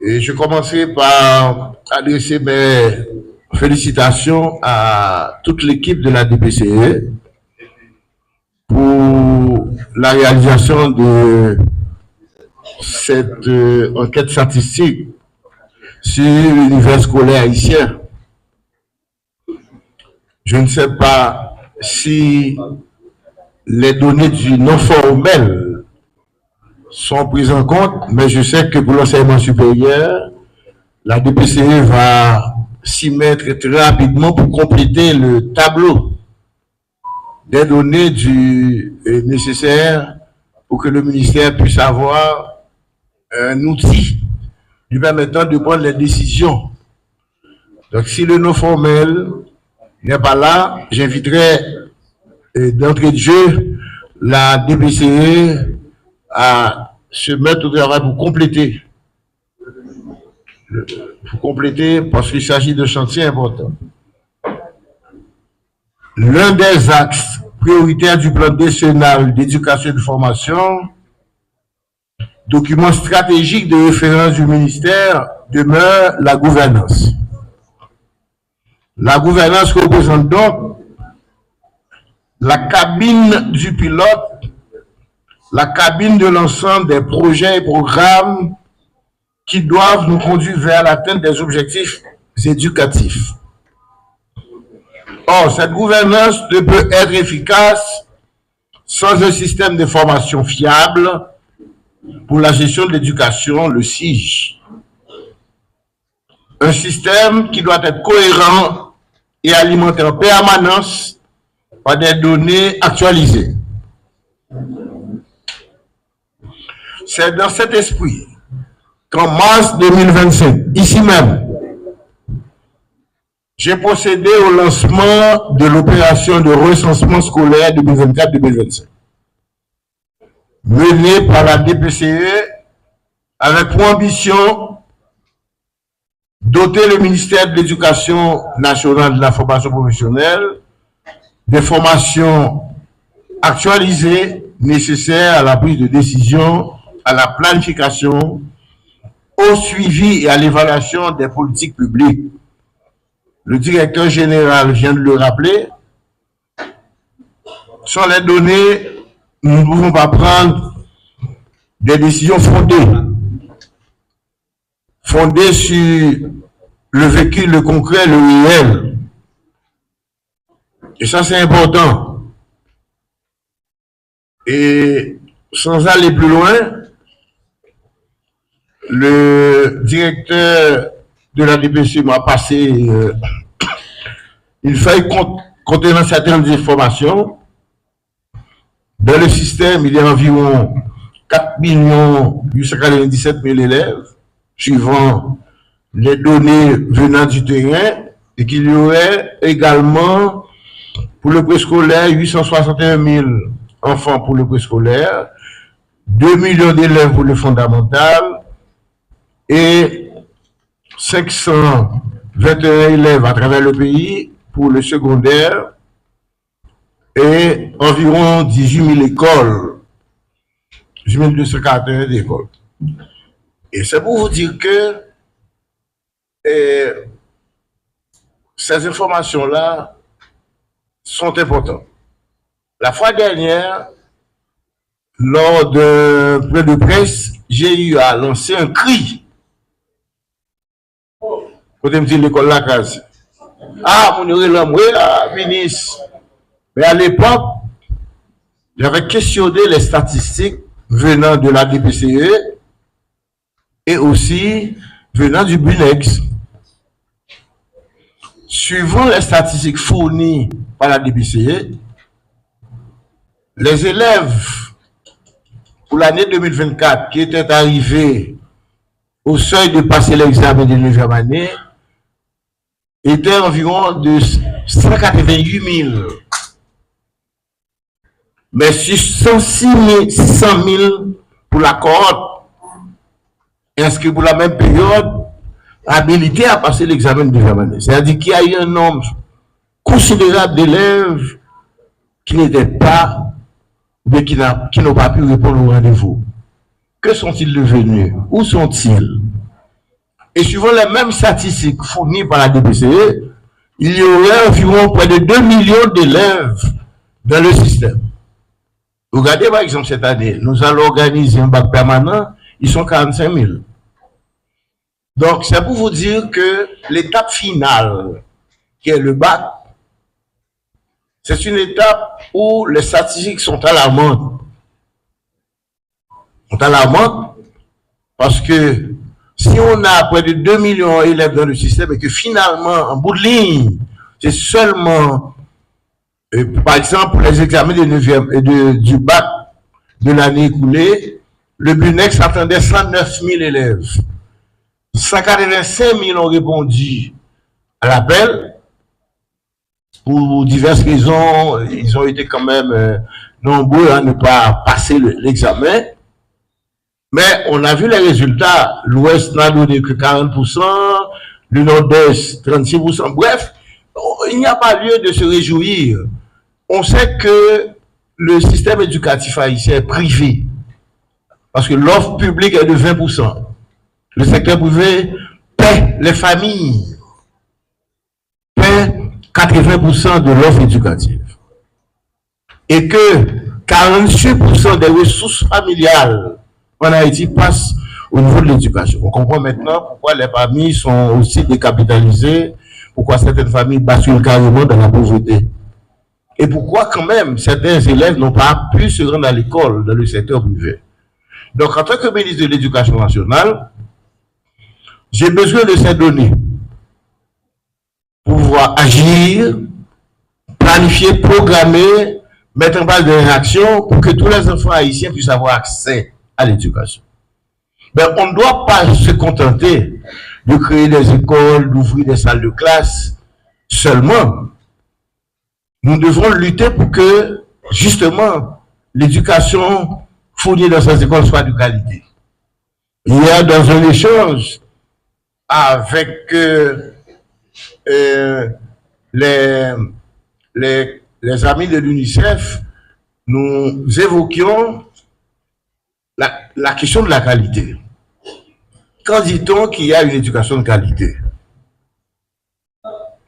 Et je commencerai par adresser mes félicitations à toute l'équipe de la DPCE pour la réalisation de cette enquête statistique sur l'univers scolaire haïtien. Je ne sais pas si les données du non formel sont prises en compte, mais je sais que pour l'enseignement supérieur, la DPCE va s'y mettre très rapidement pour compléter le tableau des données nécessaires pour que le ministère puisse avoir un outil lui permettant de prendre les décisions. Donc, si le non formel n'est pas là, j'inviterai d'entrée de jeu la DPCE à se mettre au travail pour compléter. Parce qu'il s'agit de chantiers importants. L'un des axes prioritaires du plan décennal d'éducation et de formation, document stratégique de référence du ministère, demeure la gouvernance. La gouvernance représente donc la cabine du pilote, la cabine de l'ensemble des projets et programmes qui doivent nous conduire vers l'atteinte des objectifs éducatifs. Or, cette gouvernance ne peut être efficace sans un système de formation fiable pour la gestion de l'éducation, le SIG. Un système qui doit être cohérent et alimenté en permanence par des données actualisées. C'est dans cet esprit qu'en mars 2025, ici même, j'ai procédé au lancement de l'opération de recensement scolaire 2024-2025, menée par la DPCE avec pour ambition doter le ministère de l'Éducation nationale de la formation professionnelle des formations actualisées nécessaires à la prise de décision, à la planification, au suivi et à l'évaluation des politiques publiques. Le directeur général vient de le rappeler. Sans les données, nous ne pouvons pas prendre des décisions fondées sur le vécu, le concret, le réel. Et ça, c'est important. Et sans aller plus loin, le directeur de la DPC m'a passé une feuille contenant certaines informations. Dans le système, il y a environ 4 897 000 élèves, suivant les données venant du terrain, et qu'il y aurait également, pour le préscolaire, 861 000 enfants pour le préscolaire, 2 millions d'élèves pour le fondamental, et 521 élèves à travers le pays pour le secondaire, et environ 18 000 écoles, 18 241 écoles. Et c'est pour vous dire que ces informations-là sont importantes. La fois dernière, lors d'un point de presse, j'ai eu à lancer un cri. Quand on me dit l'école la case. Ah, mon l'homme, oui, là, ministre. Mais à l'époque, j'avais questionné les statistiques venant de la DPCE et aussi venant du BUNEX. Suivant les statistiques fournies par la DPCE, les élèves pour l'année 2024 qui étaient arrivés au seuil de passer l'examen de 9e année étaient environ de 188 000. Mais 600 000 pour la cohorte inscrits pour la même période, habilités à passer l'examen de 9e année. C'est-à-dire qu'il y a eu un nombre considérable d'élèves qui n'étaient pas, mais qui n'ont pas pu répondre au rendez-vous. Que sont-ils devenus? Où sont-ils? Et suivant les mêmes statistiques fournies par la DPCE, il y aurait environ près de 2 millions d'élèves dans le système. Regardez par exemple cette année, nous allons organiser un bac permanent, ils sont 45 000. Donc c'est pour vous dire que l'étape finale, qui est le bac, c'est une étape où les statistiques sont alarmantes. Sont alarmantes parce que si on a près de 2 millions d'élèves dans le système et que finalement, en bout de ligne, c'est seulement, par exemple, les examens de 9e et du bac de l'année écoulée, le BUNEX attendait 109 000 élèves. 185 000 ont répondu à l'appel. Pour diverses raisons, ils ont été quand même nombreux à ne pas passer l'examen. Mais on a vu les résultats. L'Ouest n'a donné que 40%, le Nord-Est 36%. Bref, il n'y a pas lieu de se réjouir. On sait que le système éducatif haïtien est privé. Parce que l'offre publique est de 20%. Le secteur privé paie les familles, paie 80% de l'offre éducative. Et que 48% des ressources familiales en Haïti passent au niveau de l'éducation. On comprend maintenant pourquoi les familles sont aussi décapitalisées, pourquoi certaines familles basculent carrément dans la pauvreté. Et pourquoi quand même certains élèves n'ont pas pu se rendre à l'école dans le secteur privé. Donc en tant que ministre de l'Éducation nationale, j'ai besoin de ces données pour pouvoir agir, planifier, programmer, mettre en place des actions pour que tous les enfants haïtiens puissent avoir accès à l'éducation. Mais on ne doit pas se contenter de créer des écoles, d'ouvrir des salles de classe seulement. Nous devons lutter pour que, justement, l'éducation fournie dans ces écoles soit de qualité. Hier, dans un échange avec les amis de l'UNICEF, nous évoquions la question de la qualité. Quand dit-on qu'il y a une éducation de qualité?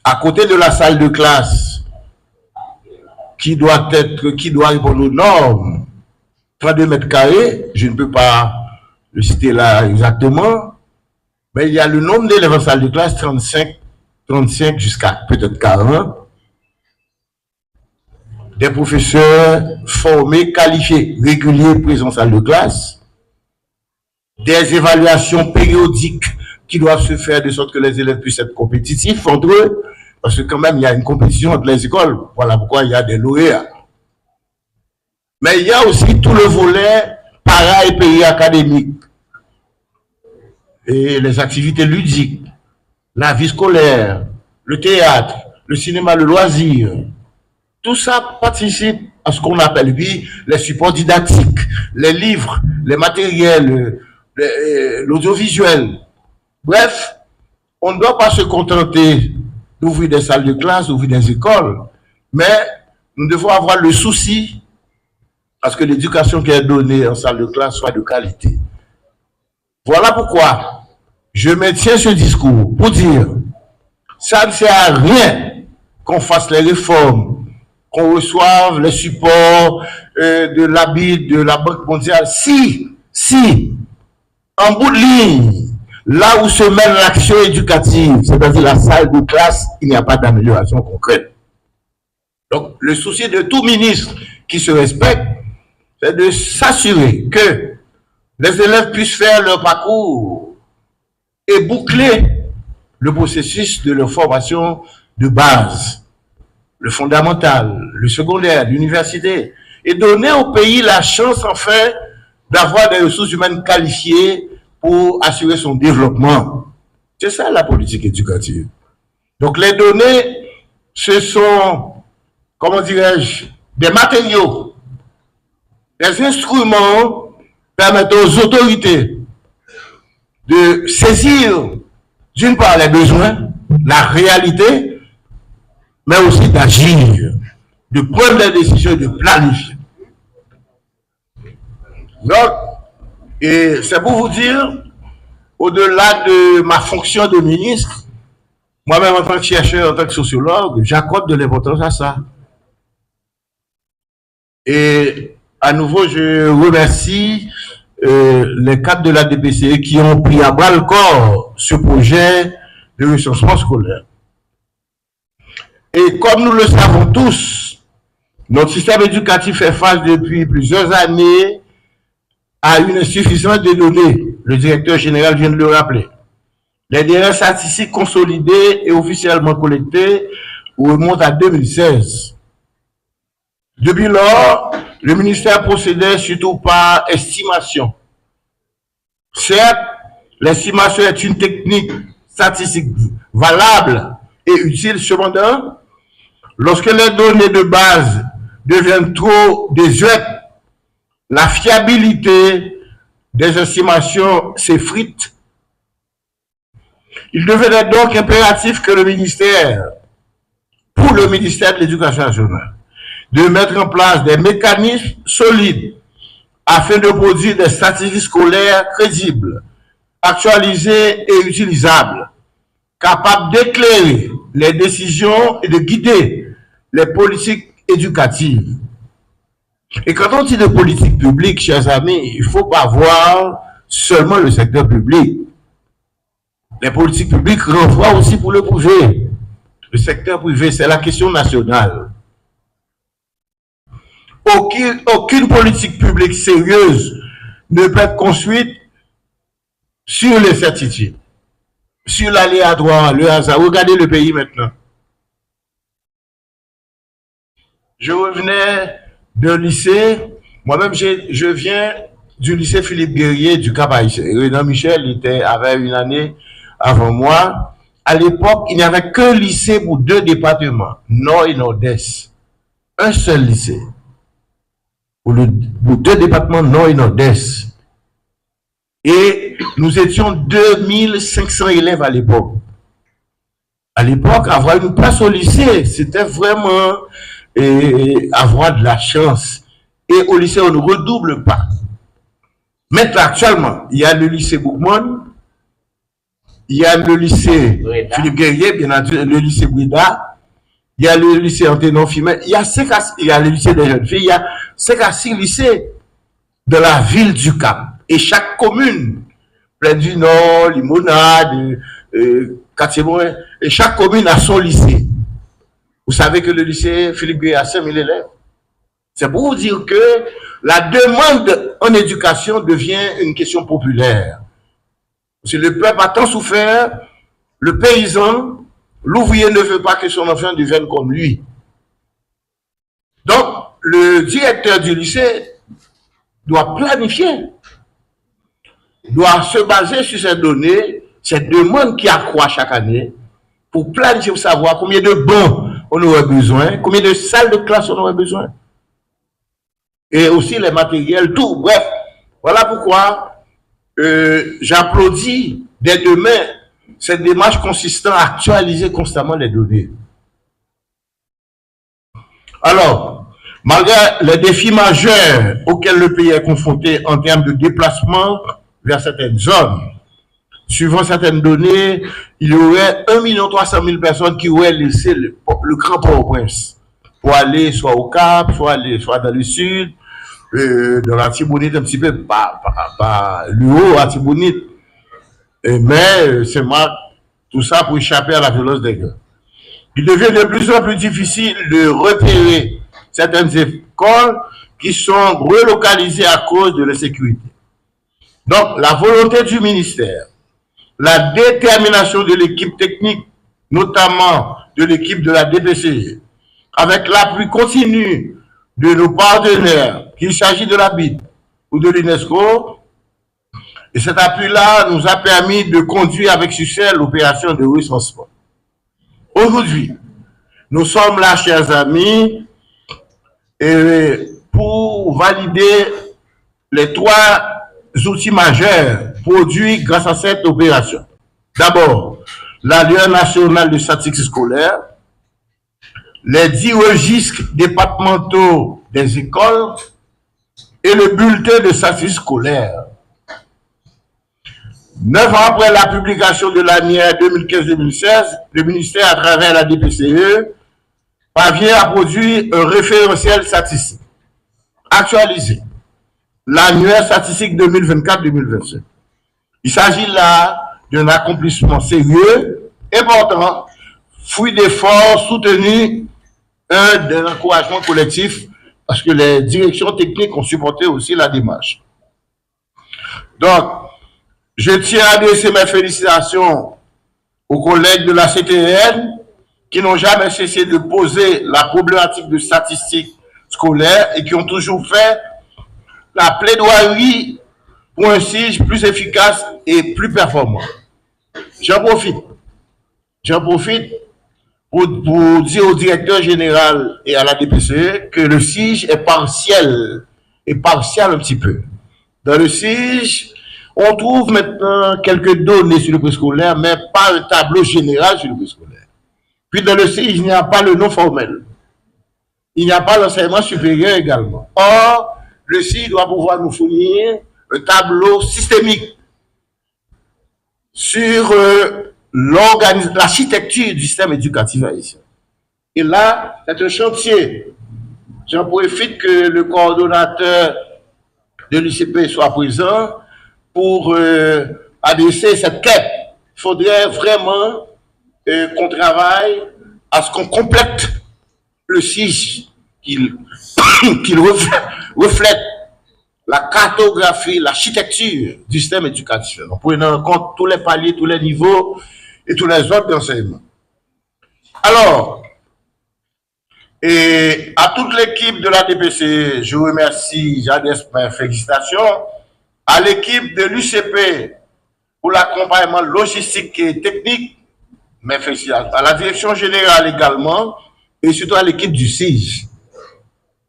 À côté de la salle de classe qui doit répondre aux normes, 32 mètres carrés, je ne peux pas le citer là exactement, mais il y a le nombre d'élèves en salle de classe, 35 jusqu'à peut-être 40, des professeurs formés, qualifiés, réguliers, présents en salle de classe, des évaluations périodiques qui doivent se faire de sorte que les élèves puissent être compétitifs entre eux, parce que quand même il y a une compétition entre les écoles, voilà pourquoi il y a des lauréats. Mais il y a aussi tout le volet para et péri-académique, et les activités ludiques, la vie scolaire, le théâtre, le cinéma, le loisir. Tout ça participe à ce qu'on appelle, oui, les supports didactiques, les livres, les matériels, l'audiovisuel. Bref, on ne doit pas se contenter d'ouvrir des salles de classe, d'ouvrir des écoles, mais nous devons avoir le souci à ce que l'éducation qui est donnée en salle de classe soit de qualité. Voilà pourquoi je maintiens ce discours pour dire ça ne sert à rien qu'on fasse les réformes, qu'on reçoive les supports de l'ABID, de la Banque mondiale, si, en bout de ligne, là où se mène l'action éducative, c'est-à-dire la salle de classe, il n'y a pas d'amélioration concrète. Donc, le souci de tout ministre qui se respecte, c'est de s'assurer que les élèves puissent faire leur parcours et boucler le processus de leur formation de base, le fondamental, le secondaire, l'université, et donner au pays la chance, enfin, d'avoir des ressources humaines qualifiées pour assurer son développement. C'est ça la politique éducative. Donc les données, ce sont, comment dirais-je, des matériaux, des instruments permettant aux autorités de saisir, d'une part, les besoins, la réalité, mais aussi d'agir, de prendre des décisions et de planifier. Donc, et c'est pour vous dire au-delà de ma fonction de ministre, moi-même en tant que chercheur, en tant que sociologue, j'accorde de l'importance à ça. Et à nouveau, je remercie les cadres de la DPCE qui ont pris à bras le corps ce projet de recensement scolaire. Et comme nous le savons tous, notre système éducatif fait face depuis plusieurs années à une insuffisance des données. Le directeur général vient de le rappeler. Les dernières statistiques consolidées et officiellement collectées remontent à 2016. Depuis lors, le ministère procédait surtout par estimation. Certes, l'estimation est une technique statistique valable et utile. Cependant, lorsque les données de base deviennent trop désuètes, la fiabilité des estimations s'effrite. Il devenait donc impératif que pour le ministère de l'Éducation nationale, de mettre en place des mécanismes solides afin de produire des statistiques scolaires crédibles, actualisées et utilisables, capables d'éclairer les décisions et de guider les politiques éducatives. Et quand on dit de politique publique, chers amis, il ne faut pas voir seulement le secteur public. Les politiques publiques renvoient aussi pour le privé. Le secteur privé, c'est la question nationale. Aucune politique publique sérieuse ne peut être construite sur l'incertitude, sur l'aléatoire, le hasard. Regardez le pays maintenant. Je revenais d'un lycée, moi-même je viens du lycée Philippe Guerrier du Cap-Haïtien. Renan Michel avait une année avant moi. À l'époque, il n'y avait qu'un lycée pour 2 départements, Nord et Nord-Est. Un seul lycée. Pour 2 départements Nord et Nord-Est. Et nous étions 2500 élèves à l'époque. À l'époque, avoir une place au lycée, c'était vraiment avoir de la chance. Et au lycée, on ne redouble pas. Maintenant, actuellement, il y a le lycée Bourgmont, il y a le lycée Philippe Guerrier, bien entendu, le lycée Brida, il y a le lycée Anténon Fimel, il y a le lycée des jeunes filles, il y a 5 à 6 lycées de la ville du Cap. Et chaque commune, Plaine du Nord, Limonade, Quartier-Morin, et chaque commune a son lycée. Vous savez que le lycée Philippe Guerrier a 5000 élèves. C'est pour vous dire que la demande en éducation devient une question populaire. Si le peuple a tant souffert, le paysan, l'ouvrier ne veut pas que son enfant devienne comme lui. Donc, le directeur du lycée doit planifier, doit se baser sur ces données, ces demandes qui accroissent chaque année, pour planifier, pour savoir combien de bancs on aurait besoin, combien de salles de classe on aurait besoin. Et aussi les matériels, tout. Bref, voilà pourquoi j'applaudis dès demain cette démarche consistant à actualiser constamment les données. Alors, malgré les défis majeurs auxquels le pays est confronté en termes de déplacement vers certaines zones, suivant certaines données, il y aurait 1 300 000 personnes qui auraient laissé le grand Port-au-Prince pour aller soit au Cap, soit dans le sud, dans l'Artibonite un petit peu, pas le haut Artibonite. Mais c'est tout ça pour échapper à la violence des guerres. Il devient de plus en plus difficile de repérer certaines écoles qui sont relocalisées à cause de l'insécurité. Donc, la volonté du ministère, la détermination de l'équipe technique, notamment de l'équipe de la DPCE, avec l'appui continu de nos partenaires, qu'il s'agit de la BID ou de l'UNESCO, et cet appui-là nous a permis de conduire avec succès l'opération de recensement. Aujourd'hui, nous sommes là, chers amis, et pour valider les 3 outils majeurs produits grâce à cette opération. D'abord, l'Alliance nationale de statistique scolaire, les 10 registres départementaux des écoles et le bulletin de statistique scolaire. 9 ans après la publication de l'annuaire 2015-2016, le ministère, à travers la DPCE, parvient à produire un référentiel statistique actualisé, l'annuaire statistique 2024-2025. Il s'agit là d'un accomplissement sérieux, important, fruit d'efforts soutenus, d'un encouragement collectif, parce que les directions techniques ont supporté aussi la démarche. Donc, je tiens à adresser mes félicitations aux collègues de la CTN qui n'ont jamais cessé de poser la problématique de statistiques scolaires et qui ont toujours fait la plaidoirie pour un SIG plus efficace et plus performant. J'en profite pour dire au directeur général et à la DPCE que le SIG est partiel un petit peu. Dans le SIG, on trouve maintenant quelques données sur le préscolaire, mais pas un tableau général sur le préscolaire. Puis dans le SIG, il n'y a pas le non formel. Il n'y a pas l'enseignement supérieur également. Or, le SIG doit pouvoir nous fournir un tableau systémique sur l'architecture du système éducatif haïtien. Et là, c'est un chantier. J'en profite que le coordonnateur de l'ICP soit présent pour adresser cette quête. Il faudrait vraiment qu'on travaille à ce qu'on complète le SIG, qu'il reflète la cartographie, l'architecture du système éducatif, en prenant en compte tous les paliers, tous les niveaux et tous les ordres d'enseignement. Alors, et à toute l'équipe de la DPC, je vous remercie, j'adresse mes félicitations. À l'équipe de l'UCP pour l'accompagnement logistique et technique, mes félicitations. À la direction générale également, et surtout à l'équipe du SIG.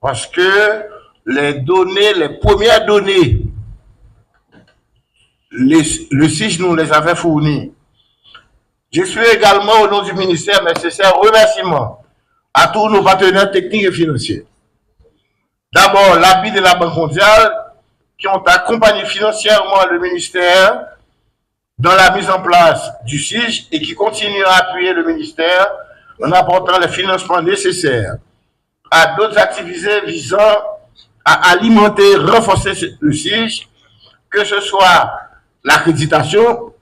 Parce que les données, les premières données, le SIG nous les avait fournies. J'exprime également au nom du ministère mes sincères remerciements à tous nos partenaires techniques et financiers. D'abord, l'ABI de la Banque mondiale, qui ont accompagné financièrement le ministère dans la mise en place du SIG et qui continuent à appuyer le ministère en apportant les financements nécessaires à d'autres activités visant à alimenter, renforcer le SIG, que ce soit l'accréditation.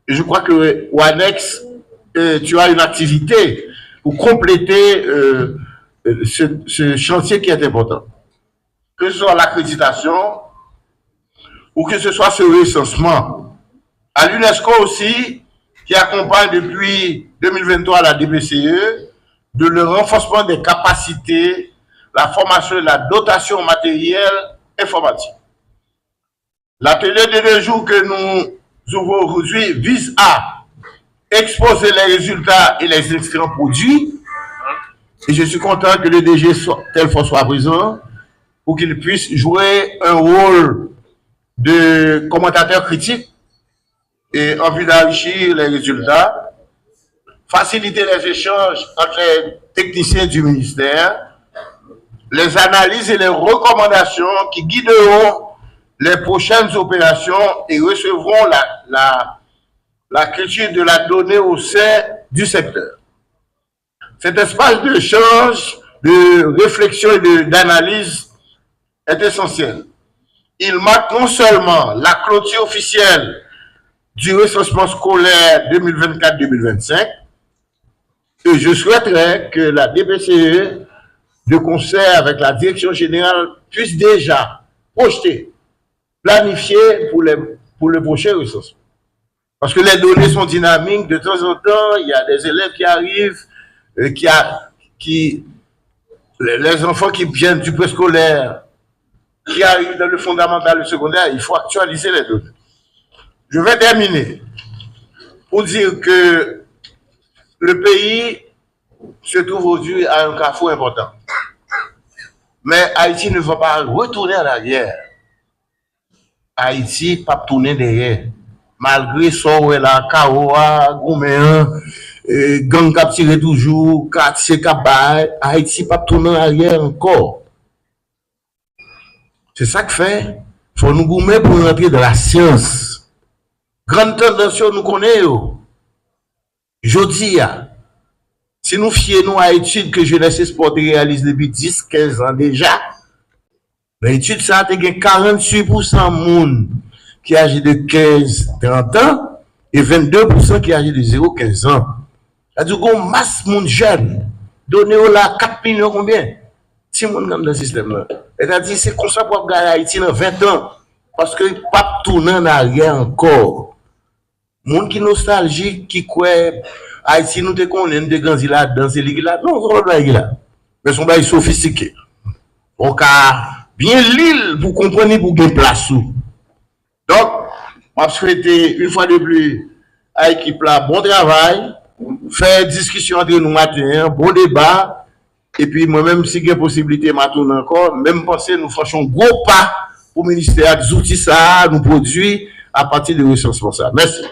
Je crois que Wanex, tu as une activité pour compléter ce chantier qui est important. Que ce soit l'accréditation ou que ce soit ce recensement. À l'UNESCO aussi, qui accompagne depuis 2023 la DPCE, de le renforcement des capacités, la formation et la dotation matérielle informatique. L'atelier de 2 jours que nous ouvrons aujourd'hui vise à exposer les résultats et les excellents produits. Et je suis content que le DG Telfort soit présent pour qu'il puisse jouer un rôle de commentateur critique et en vue d'enrichir les résultats, faciliter les échanges entre les techniciens du ministère, les analyses et les recommandations qui guideront les prochaines opérations et recevront la culture de la donnée au sein du secteur. Cet espace d'échange, de réflexion et d'analyse est essentiel. Il marque non seulement la clôture officielle du recensement scolaire 2024-2025, et je souhaiterais que la DPCE, de concert avec la direction générale, puisse déjà projeter, planifier pour le prochain recensement. Parce que les données sont dynamiques, de temps en temps, il y a des élèves qui arrivent, les enfants qui viennent du préscolaire, qui arrivent dans le fondamental et le secondaire, il faut actualiser les données. Je vais terminer pour dire que le pays se trouve aujourd'hui à un carrefour important. Mais Haïti ne va pas retourner en arrière. Haïti ne va pas tourner derrière. Malgré ça, la Kaoa, Gouméen, gang cap tiré toujours, Katse Kabay, Haïti ne va pas tourner en arrière encore. C'est ça que fait. Il faut nous goumer pour rentrer dans la science. Grande tendance, nous connaissons. Jodi, si nous fions à l'étude que Jeunesse et Sport réalise depuis 10-15 ans déjà, l'étude ça a 48% de monde qui âgé de 15-30 ans et 22% qui âgé de 0-15 ans. C'est-à-dire qu'on masse monde jeune. Donnez-vous là 4 millions combien? Si monde dans le système là. C'est-à-dire c'est comme ça pour gagner Haïti dans 20 ans. Parce que pas tourner en arrière encore. Monde qui nostalgique, qui croit Haïti nous te connaît, nous te grandi là, dans ces ligues là. Non, on va là. Mais son bail sophistiqué. On a bien l'île pour comprendre pour gagner place sous. Donc, je souhaite une fois de plus à l'équipe là, bon travail, faire discussion entre nous matin, bon débat, et puis moi-même, si il y a possibilité maintenant encore, même penser nous faisons gros pas pour le ministère des outils ça, nous produire à partir de ressources pour ça. Merci.